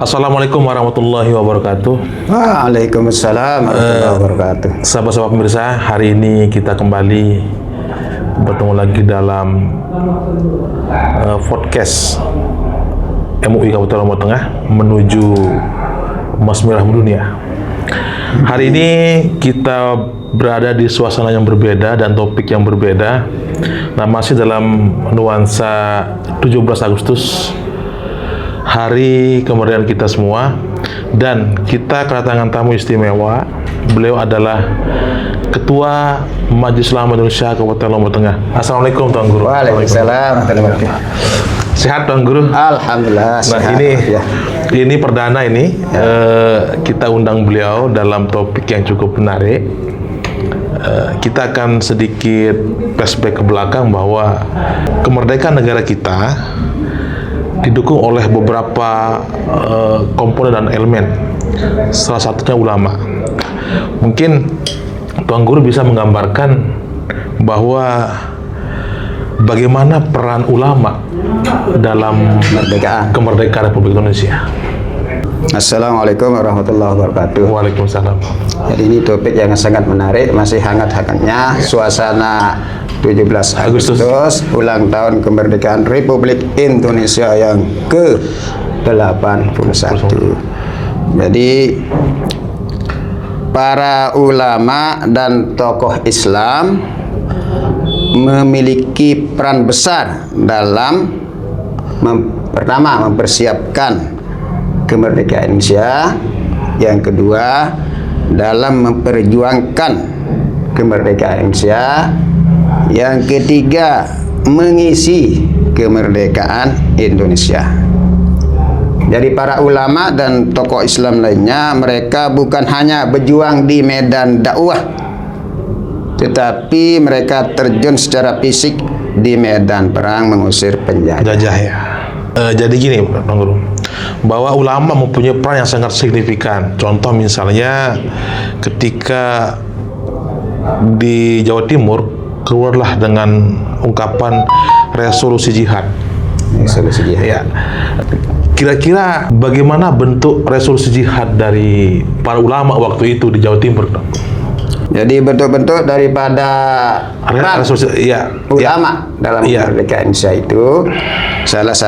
Assalamualaikum warahmatullahi wabarakatuh. Waalaikumsalam warahmatullahi wabarakatuh. Sahabat-sahabat pemirsa, hari ini kita kembali bertemu lagi dalam podcast MUI Kabupaten Lombok Tengah menuju Emas Merah Mendunia. Hari ini kita berada di suasana yang berbeda dan topik yang berbeda. Nah, masih dalam nuansa 17 Agustus, hari kemerdekaan kita semua, dan kita kedatangan tamu istimewa. Beliau adalah Ketua Majelis Ulama Indonesia Kabupaten Lombok Tengah. Assalamualaikum Tuan Guru. Waalaikumsalam warahmatullahi wabarakatuh. Sehat Tuan Guru? Alhamdulillah. Nah, sehat. ini perdana ini kita undang beliau dalam topik yang cukup menarik. Kita akan sedikit flashback ke belakang bahwa kemerdekaan negara kita didukung oleh beberapa komponen dan elemen, salah satunya ulama. Mungkin Tuan Guru bisa menggambarkan bahwa bagaimana peran ulama dalam kemerdekaan Republik Indonesia. Assalamualaikum warahmatullahi wabarakatuh. Waalaikumsalam. Jadi ini topik yang sangat menarik, masih hangat-hangatnya suasana 17 Agustus, ulang tahun kemerdekaan Republik Indonesia yang ke-81. Jadi para ulama dan tokoh Islam memiliki peran besar dalam pertama mempersiapkan kemerdekaan Indonesia, yang kedua dalam memperjuangkan kemerdekaan Indonesia, yang ketiga mengisi kemerdekaan Indonesia. Jadi para ulama dan tokoh Islam lainnya, mereka bukan hanya berjuang di medan dakwah, tetapi mereka terjun secara fisik di medan perang mengusir penjajah. Ya. Jadi gini, Bang Guru, bahwa ulama mempunyai peran yang sangat signifikan. Contoh misalnya ketika di Jawa Timur keluarlah dengan ungkapan resolusi jihad. Resolusi jihad. Ya. Kira-kira bagaimana bentuk resolusi jihad dari para ulama waktu itu di Jawa Timur? Jadi bentuk-bentuk daripada peran ulama dalam kemerdekaan Indonesia itu salah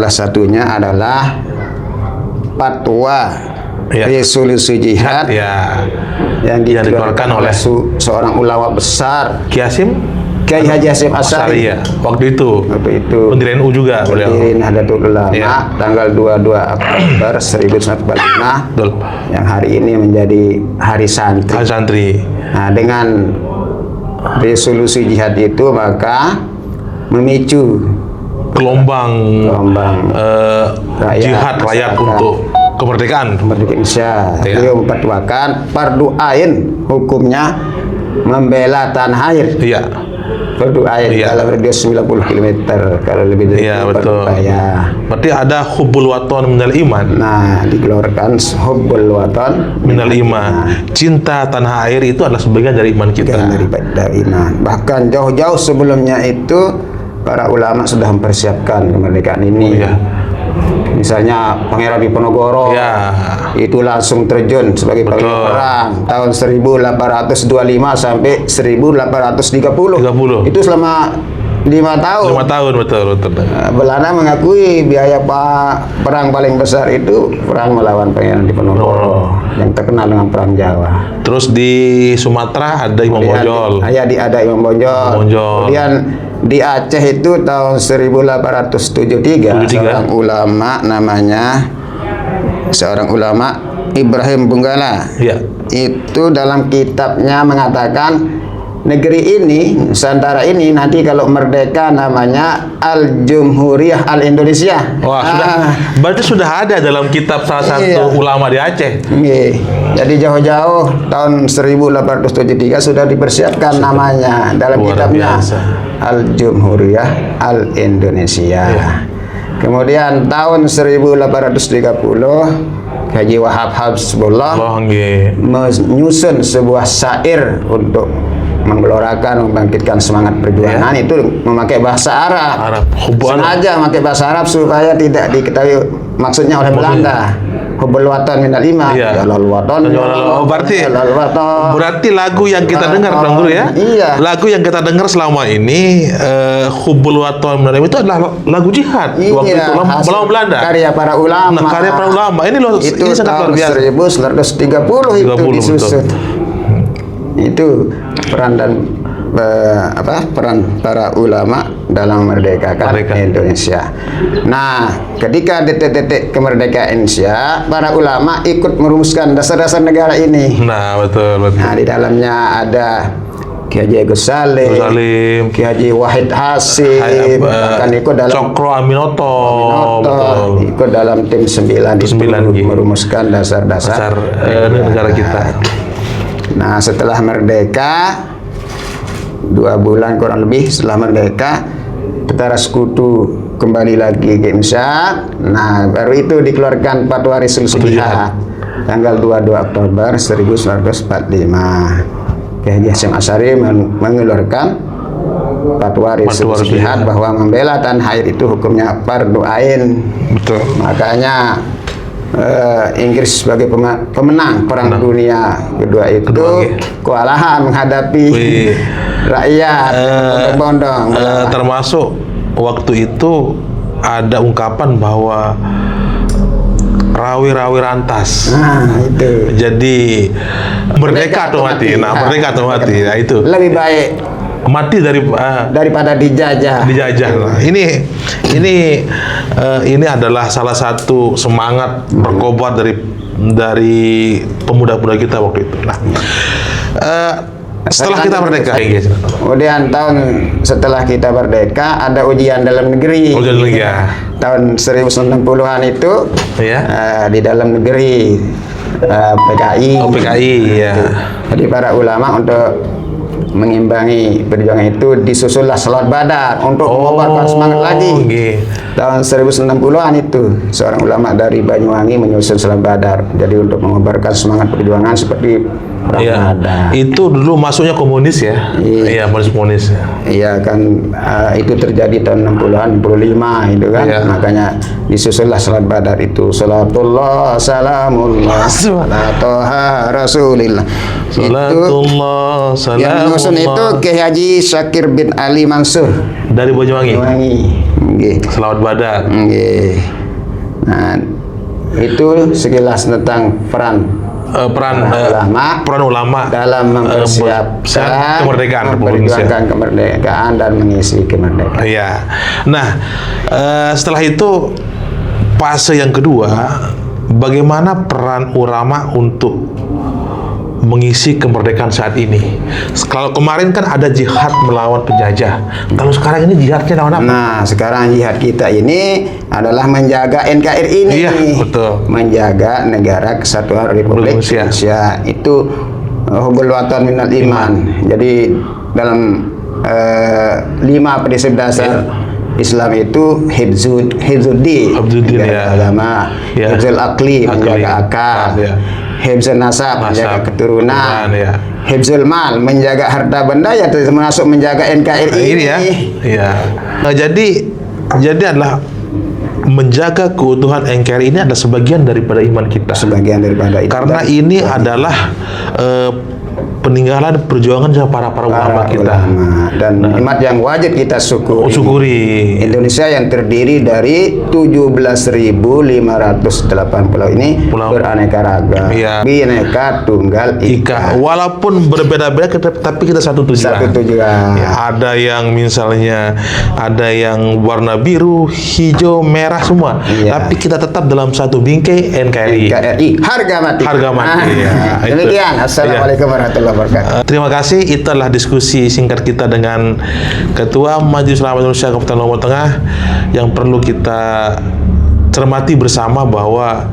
satunya adalah fatwa resolusi jihad yang dikeluarkan oleh seorang ulama besar, Kiai Haji Hasyim Asy'ari. Waktu itu pendiri NU juga beliau. Pendiri Nahdlatul Ulama, tanggal 22 Oktober 1945, yang hari ini menjadi Hari Santri. Nah, dengan resolusi jihad itu maka memicu gelombang jihad rakyat untuk kemerdekaan Indonesia. Beliau memfatwakan fardu ain, hukumnya membela tanah air. Fardu ain dalam radius 90 km, kalau lebih dari itu betul. Berarti ada hubbul waton minal iman. Nah, dikeluarkan hubbul waton minal iman. Cinta tanah air itu adalah sebagian dari iman kita. Dari iman. Bahkan jauh-jauh sebelumnya itu para ulama sudah mempersiapkan kemerdekaan ini. Misalnya Pangeran Diponegoro itu langsung terjun sebagai panglima perang tahun 1825 sampai 1830. Itu selama 5 tahun. 5 tahun, betul. Belanda mengakui biaya perang paling besar itu perang melawan Pangeran Diponegoro yang terkenal dengan perang Jawa. Terus di Sumatera ada Imam Bonjol. Ada Imam Bonjol. Kemudian di Aceh itu tahun 1873 seorang ulama Ibrahim Bunggala itu dalam kitabnya mengatakan negeri ini, Nusantara ini nanti kalau merdeka namanya Al-Jumhuriyah Al-Indonesia. Berarti sudah ada dalam kitab salah satu ulama di Aceh. Jadi jauh-jauh tahun 1873 sudah dipersiapkan namanya dalam kitabnya Al-Jumhuriyah Al-Indonesia. Kemudian tahun 1830 Haji Wahab Habsibullah menyusun sebuah syair untuk menggelorakan, membangkitkan semangat perjuangan itu memakai bahasa Arab. Sengaja memakai bahasa Arab supaya tidak diketahui maksudnya oleh Belanda. Hubbul watan minal iman. Jalal watan. Berarti lagu yang kita dengar, Bang Guru ya. Iya. Lagu yang kita dengar selama ini Hubbul watan minal iman itu adalah lagu jihad waktu itu melawan Belanda. Karya para ulama. Nah, karya para ulama. Ini loh, itu ini sangat luar biasa. 1930 itu disusun. Itu peran dan peran para ulama dalam memerdekakan Indonesia. Nah, ketika detik-detik kemerdekaan Indonesia, para ulama ikut merumuskan dasar-dasar negara ini. Nah, betul. Nah, di dalamnya ada Ki Haji Agus Salim, Ki Haji Wahid Hasim, bahkan ikut dalam Cokro Aminoto, ikut dalam tim 9 itu merumuskan dasar-dasar negara kita. Nah, setelah merdeka 2 bulan kurang lebih setelah merdeka, Tentara Sekutu kembali lagi ke Indonesia. Nah, baru itu dikeluarkan Fatwa Resolusi Jihad tanggal 22 Oktober 1945. Kiai Haji Hasyim Asy'ari mengeluarkan Fatwa Resolusi Jihad bahwa membela tanah air itu hukumnya fardu ain. Betul. Makanya Inggris sebagai pemenang Perang Dunia Kedua itu kewalahan menghadapi rakyat bondong-bondong. Termasuk waktu itu ada ungkapan bahwa rawi-rawi rantas. Nah, itu. Jadi merdeka atau mati. Nah, merdeka atau mati. Nah, itu. Lebih baik mati daripada dijajah. Nah, ini adalah salah satu semangat berkobar dari pemuda-pemuda kita waktu itu. Nah, setelah kita merdeka, kemudian tahun setelah kita merdeka ada ujian dalam negeri. Tahun 1960-an itu di dalam negeri PKI. Jadi para ulama untuk mengimbangi perjuangan itu disusullah Salat Badar untuk mengobarkan semangat lagi. Tahun 1960-an itu seorang ulama dari Banyuwangi menyusun Salat Badar. Jadi untuk mengobarkan semangat perjuangan seperti itu dulu masuknya komunis ya. Iya, komunis. Iya kan, itu terjadi tahun 60-an, 65 itu kan. Makanya disusullah Salat Badar itu. Salatullah salamullah ala toha rasulillah. Salatullah salamullah. Yang menyusun itu Kiai Haji Syakir bin Ali Mansur dari Banyuwangi. Salat Badar. Nah, itu sekilas tentang peran ulama dalam mempersiapkan memperjuangkan kemerdekaan dan mengisi kemerdekaan. Iya. Nah, setelah itu fase yang kedua, bagaimana peran ulama untuk mengisi kemerdekaan saat ini? Kalau kemarin kan ada jihad melawan penjajah. Kalau sekarang ini jihadnya lawan apa? Nah, sekarang jihad kita ini adalah menjaga NKRI ini. Iya, betul. Menjaga negara kesatuan Republik Indonesia. Itu hubbul watan minal iman. Jadi dalam 5 prinsip dasar Islam itu hifzuddin, menjaga agama, hifzul aqli, menjaga akal, hifzul nasab, menjaga keturunan, hifzul mal, menjaga harta benda, ya termasuk menjaga NKRI ini. Nah, jadi adalah menjaga keutuhan NKRI ini adalah sebagian daripada iman kita. Karena ini adalah peninggalan perjuangan para ulama kita. Dan nikmat yang wajib kita syukuri. Indonesia yang terdiri dari 17.508 pulau ini beraneka ragam. Bhinneka Tunggal Ika. Walaupun berbeda-beda, tapi kita satu tujuan. Ada yang misalnya ada yang warna biru, hijau, merah semua. Tapi kita tetap dalam satu bingkai NKRI. Harga mati. Demikian. Assalamualaikum warahmatullahi wabarakatuh. Terima kasih. Itu adalah diskusi singkat kita dengan Ketua Majelis Ulama Indonesia Kabupaten Lombok Tengah, yang perlu kita cermati bersama bahwa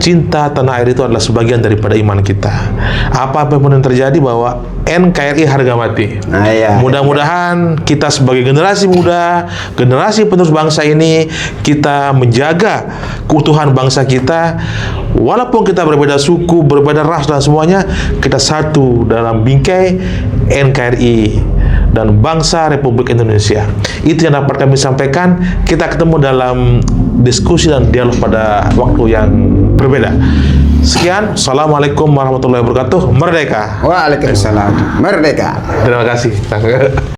cinta tanah air itu adalah sebagian daripada iman kita. Apa-apa pun yang terjadi, bahwa NKRI harga mati. Mudah-mudahan kita sebagai generasi muda, generasi penerus bangsa ini, kita menjaga keutuhan bangsa kita. Walaupun kita berbeda suku, berbeda ras dan semuanya, kita satu dalam bingkai NKRI dan bangsa Republik Indonesia. Itu yang dapat kami sampaikan. Kita ketemu dalam diskusi dan dialog pada waktu yang berbeda. Sekian, Assalamualaikum warahmatullahi wabarakatuh. Merdeka. Waalaikumsalam. Merdeka. Terima kasih.